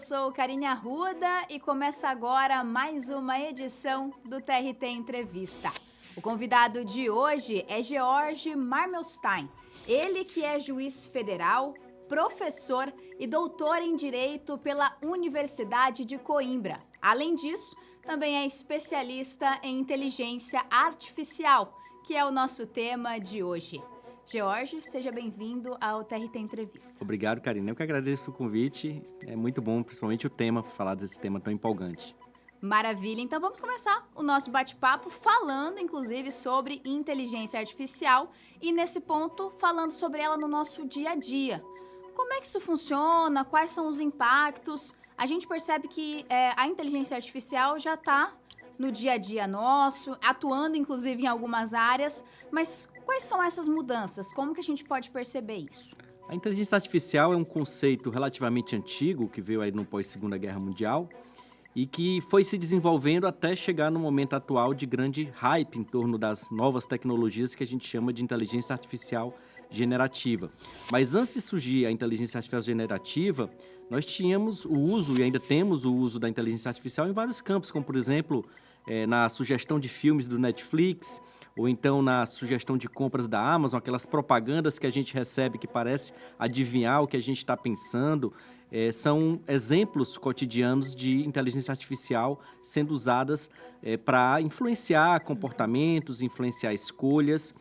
sou Karine Arruda e começa agora mais uma edição do TRT Entrevista. O convidado de hoje é George Marmelstein, ele que é juiz federal, professor e doutor em Direito pela Universidade de Coimbra. Além disso, também é especialista em inteligência artificial, que é o nosso tema de hoje. George, seja bem-vindo ao TRT Entrevista. Obrigado, Karine. Eu que agradeço o convite. É muito bom, principalmente o tema, falar desse tema tão empolgante. Maravilha. Então vamos começar o nosso bate-papo falando, inclusive, sobre inteligência artificial e, nesse ponto, falando sobre ela no nosso dia a dia. Como é que isso funciona? Quais são os impactos? A gente percebe que a inteligência artificial já está no dia a dia nosso, atuando, inclusive, em algumas áreas, mas quais são essas mudanças? Como que a gente pode perceber isso? A inteligência artificial é um conceito relativamente antigo, que veio aí no pós-Segunda Guerra Mundial, e que foi se desenvolvendo até chegar no momento atual de grande hype em torno das novas tecnologias que a gente chama de inteligência artificial generativa. Mas antes de surgir a inteligência artificial generativa, nós tínhamos o uso, e ainda temos o uso da inteligência artificial em vários campos, como, por exemplo, na sugestão de filmes do Netflix, ou então na sugestão de compras da Amazon, aquelas propagandas que a gente recebe que parece adivinhar o que a gente está pensando, são exemplos cotidianos de inteligência artificial sendo usadas para influenciar comportamentos, influenciar escolhas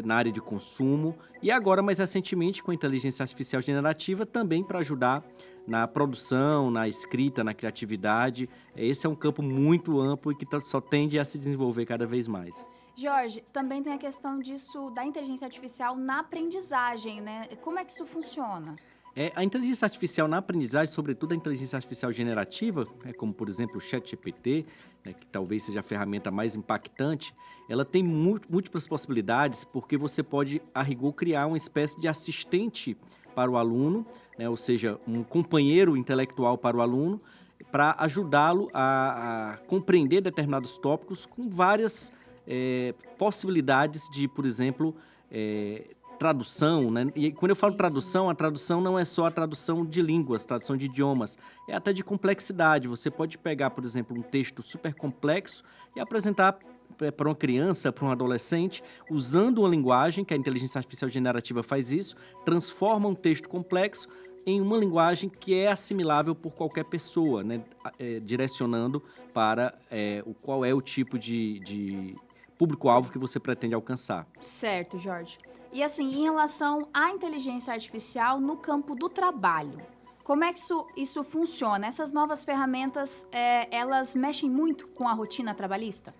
na área de consumo e agora, mais recentemente, com a inteligência artificial generativa, também para ajudar na produção, na escrita, na criatividade. Esse é um campo muito amplo e que só tende a se desenvolver cada vez mais. Jorge, também tem a questão disso da inteligência artificial na aprendizagem, né? Como é que isso funciona? A inteligência artificial na aprendizagem, sobretudo a inteligência artificial generativa, como por exemplo o ChatGPT, que talvez seja a ferramenta mais impactante, ela tem múltiplas possibilidades porque você pode, a rigor, criar uma espécie de assistente para o aluno, ou seja, um companheiro intelectual para o aluno, para ajudá-lo a compreender determinados tópicos com várias possibilidades de, por exemplo, tradução, né? E quando eu falo tradução, a tradução não é só a tradução de línguas, tradução de idiomas, é até de complexidade. Você pode pegar, por exemplo, um texto super complexo e apresentar para uma criança, para um adolescente, usando uma linguagem, que a inteligência artificial generativa faz isso, transforma um texto complexo em uma linguagem que é assimilável por qualquer pessoa, né? Direcionando para qual é o tipo de público-alvo que você pretende alcançar. Certo, Jorge. E assim, em relação à inteligência artificial no campo do trabalho, como é que isso funciona? Essas novas ferramentas, elas mexem muito com a rotina trabalhista?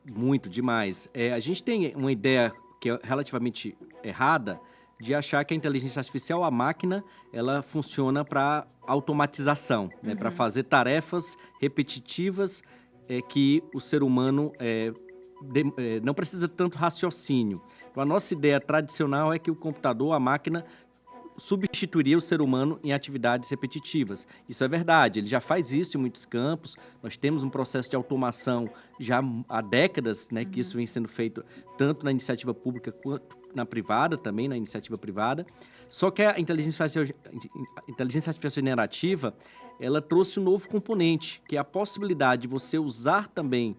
Muito, demais. A gente tem uma ideia que é relativamente errada de achar que a inteligência artificial, a máquina, ela funciona para automatização, né? Para fazer tarefas repetitivas que o ser humano não precisa tanto raciocínio. Então, a nossa ideia tradicional é que o computador, a máquina, substituiria o ser humano em atividades repetitivas. Isso é verdade, ele já faz isso em muitos campos. Nós temos um processo de automação já há décadas, né, que isso vem sendo feito tanto na iniciativa pública quanto na privada, também na iniciativa privada. Só que a inteligência artificial generativa, ela trouxe um novo componente, que é a possibilidade de você usar também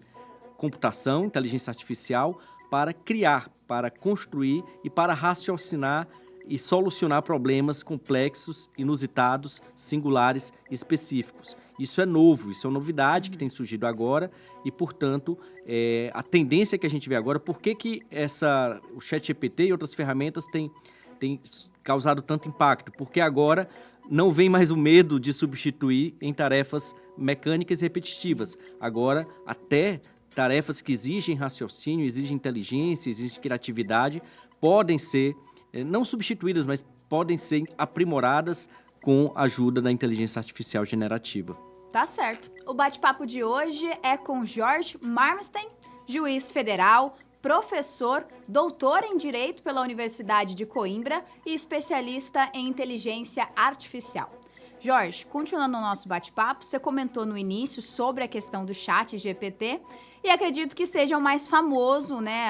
computação, inteligência artificial, para criar, para construir e para raciocinar e solucionar problemas complexos, inusitados, singulares, específicos. Isso é novo, isso é uma novidade que tem surgido agora e, portanto, a tendência que a gente vê agora, por que o ChatGPT e outras ferramentas têm causado tanto impacto? Porque agora não vem mais o medo de substituir em tarefas mecânicas e repetitivas. Agora, até tarefas que exigem raciocínio, exigem inteligência, exigem criatividade, podem ser, não substituídas, mas podem ser aprimoradas com a ajuda da inteligência artificial generativa. Tá certo. O bate-papo de hoje é com George Marmelstein, juiz federal, professor, doutor em Direito pela Universidade de Coimbra e especialista em inteligência artificial. Jorge, continuando o nosso bate-papo, você comentou no início sobre a questão do ChatGPT e acredito que seja o mais famoso, né,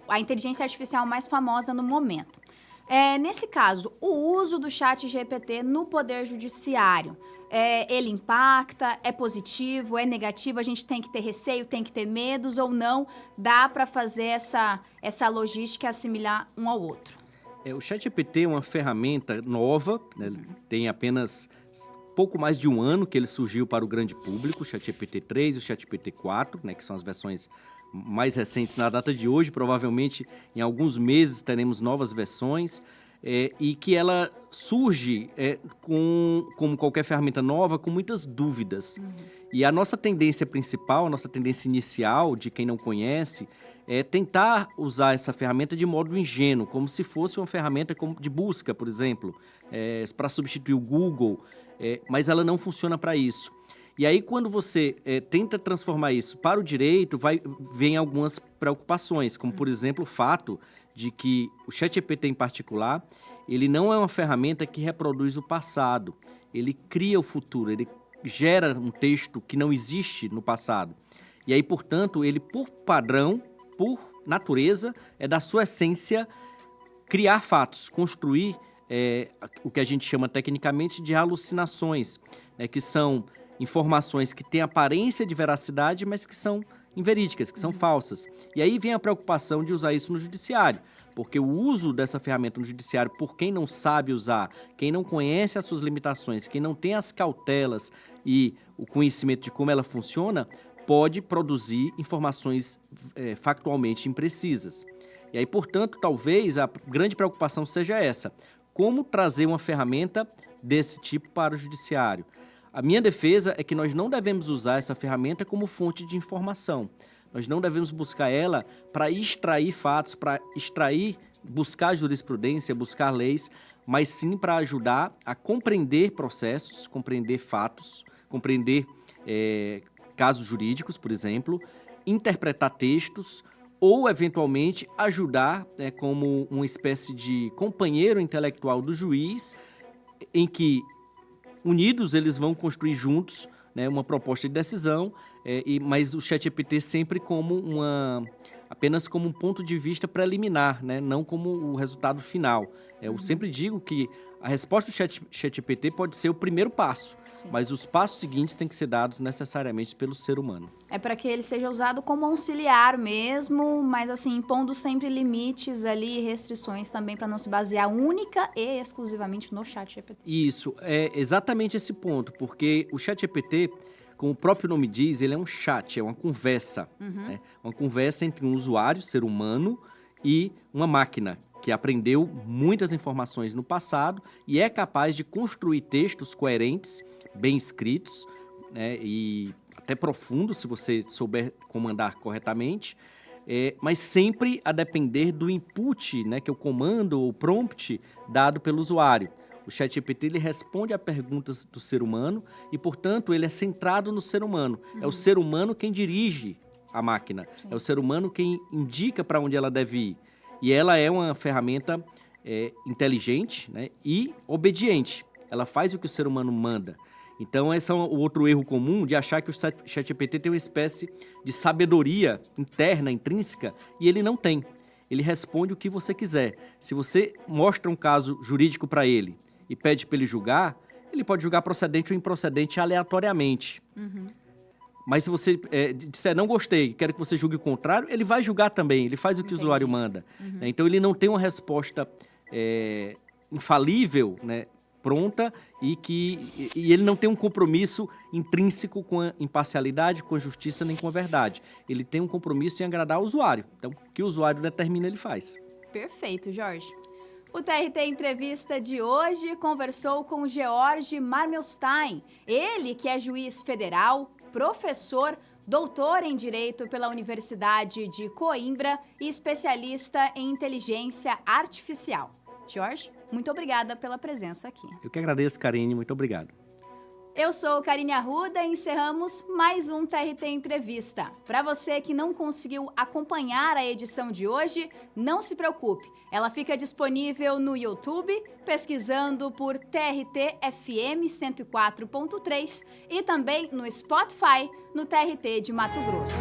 a inteligência artificial mais famosa no momento. Nesse caso, o uso do ChatGPT no Poder Judiciário, ele impacta, é positivo, é negativo, a gente tem que ter receio, tem que ter medos ou não? Dá para fazer essa logística e assimilar um ao outro? O ChatGPT é uma ferramenta nova, né? Tem apenas pouco mais de um ano que ele surgiu para o grande público, o ChatGPT 3 e o ChatGPT 4, né, que são as versões mais recentes na data de hoje. Provavelmente em alguns meses teremos novas versões, e que ela surge como qualquer ferramenta nova, com muitas dúvidas. E a nossa tendência principal, a nossa tendência inicial de quem não conhece, é tentar usar essa ferramenta de modo ingênuo, como se fosse uma ferramenta de busca, por exemplo, para substituir o Google, mas ela não funciona para isso. E aí, quando você tenta transformar isso para o direito, vem algumas preocupações, como, por exemplo, o fato de que o ChatGPT, em particular, ele não é uma ferramenta que reproduz o passado, ele cria o futuro, ele gera um texto que não existe no passado. E aí, portanto, ele, por padrão, por natureza, é da sua essência criar fatos, construir o que a gente chama tecnicamente de alucinações, que são informações que têm aparência de veracidade, mas que são inverídicas, que são falsas. E aí vem a preocupação de usar isso no judiciário, porque o uso dessa ferramenta no judiciário, por quem não sabe usar, quem não conhece as suas limitações, quem não tem as cautelas e o conhecimento de como ela funciona, pode produzir informações factualmente imprecisas. E aí, portanto, talvez a grande preocupação seja essa: como trazer uma ferramenta desse tipo para o judiciário? A minha defesa é que nós não devemos usar essa ferramenta como fonte de informação. Nós não devemos buscar ela para extrair fatos, buscar jurisprudência, buscar leis, mas sim para ajudar a compreender processos, compreender fatos, compreender casos jurídicos, por exemplo, interpretar textos ou, eventualmente, ajudar como uma espécie de companheiro intelectual do juiz, em que, unidos, eles vão construir juntos uma proposta de decisão, mas o ChatGPT sempre apenas como um ponto de vista preliminar, não como o resultado final. Eu sempre digo que a resposta do ChatGPT pode ser o primeiro passo, sim, mas os passos seguintes têm que ser dados necessariamente pelo ser humano. É para que ele seja usado como auxiliar mesmo, mas assim, impondo sempre limites ali, restrições também, para não se basear única e exclusivamente no ChatGPT. Isso, é exatamente esse ponto, porque o ChatGPT, como o próprio nome diz, ele é um chat, é uma conversa. Uma conversa entre um usuário, ser humano, e uma máquina, que aprendeu muitas informações no passado e é capaz de construir textos coerentes, bem escritos, e até profundos, se você souber comandar corretamente, mas sempre a depender do input, que é o comando ou prompt dado pelo usuário. O ChatGPT ele responde a perguntas do ser humano e, portanto, ele é centrado no ser humano. É o ser humano quem dirige a máquina, sim, é o ser humano quem indica para onde ela deve ir. E ela é uma ferramenta inteligente, e obediente. Ela faz o que o ser humano manda. Então, esse é o outro erro comum de achar que o ChatGPT tem uma espécie de sabedoria interna, intrínseca, e ele não tem. Ele responde o que você quiser. Se você mostra um caso jurídico para ele e pede para ele julgar, ele pode julgar procedente ou improcedente aleatoriamente. Mas se você disser, não gostei, quero que você julgue o contrário, ele vai julgar também, ele faz o que o usuário manda. Então, ele não tem uma resposta infalível, pronta, e ele não tem um compromisso intrínseco com a imparcialidade, com a justiça, nem com a verdade. Ele tem um compromisso em agradar o usuário. Então, o que o usuário determina, ele faz. Perfeito, Jorge. O TRT Entrevista de hoje conversou com George Marmelstein, ele que é juiz federal, professor, doutor em Direito pela Universidade de Coimbra e especialista em inteligência artificial. Jorge, muito obrigada pela presença aqui. Eu que agradeço, Karine, muito obrigado. Eu sou Karine Arruda e encerramos mais um TRT Entrevista. Para você que não conseguiu acompanhar a edição de hoje, não se preocupe. Ela fica disponível no YouTube, pesquisando por TRT FM 104.3 e também no Spotify, no TRT de Mato Grosso.